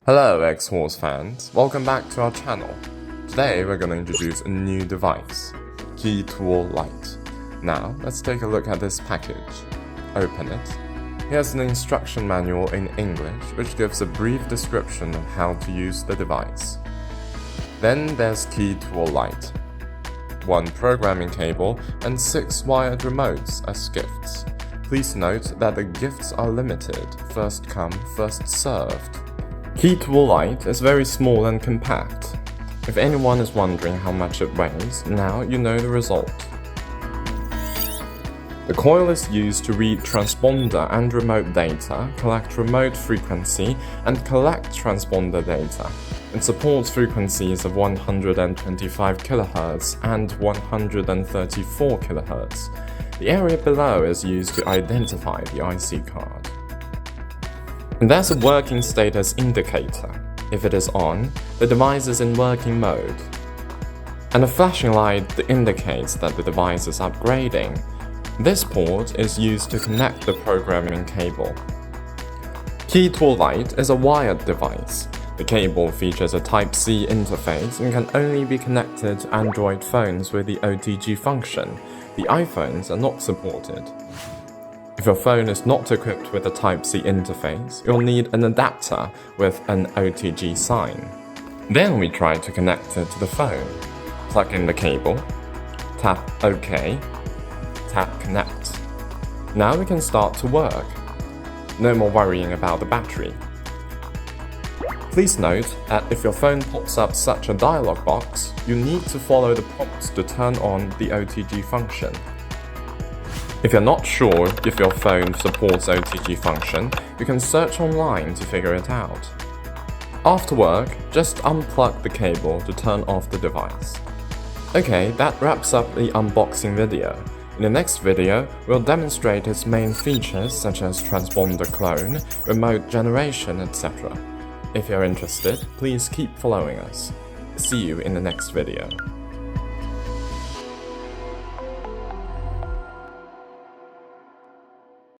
Hello Xhorse fans, welcome back to our channel. Today we're going to introduce a new device, TOOL LITE. Now let's take a look at this package. Open it. Here's an instruction manual in English which gives a brief description of how to use the device. Then there's TOOL LITE. 1 programming cable and 6 wired remotes as gifts. Please note that the gifts are limited, first come, first served. TOOL LITE is very small and compact. If anyone is wondering how much it weighs, now you know the result. The coil is used to read transponder and remote data, collect remote frequency, and collect transponder data. It supports frequencies of 125 kHz and 134 kHz. The area below is used to identify the IC card. And there's a working status indicator. If it is on, the device is in working mode. And a flashing light that indicates that the device is upgrading. This port is used to connect the programming cable. TOOL LITE is a wired device. The cable features a Type-C interface and can only be connected to Android phones with the OTG function. The iPhones are not supported. If your phone is not equipped with a Type-C interface, you'll need an adapter with an OTG sign. Then we try to connect it to the phone. Plug in the cable, tap OK, tap Connect. Now we can start to work. No more worrying about the battery. Please note that if your phone pops up such a dialog box, you need to follow the prompts to turn on the OTG function. If you're not sure if your phone supports OTG function, you can search online to figure it out. After work, just unplug the cable to turn off the device. Okay, that wraps up the unboxing video. In the next video, we'll demonstrate its main features such as transponder clone, remote generation, etc. If you're interested, please keep following us. See you in the next video.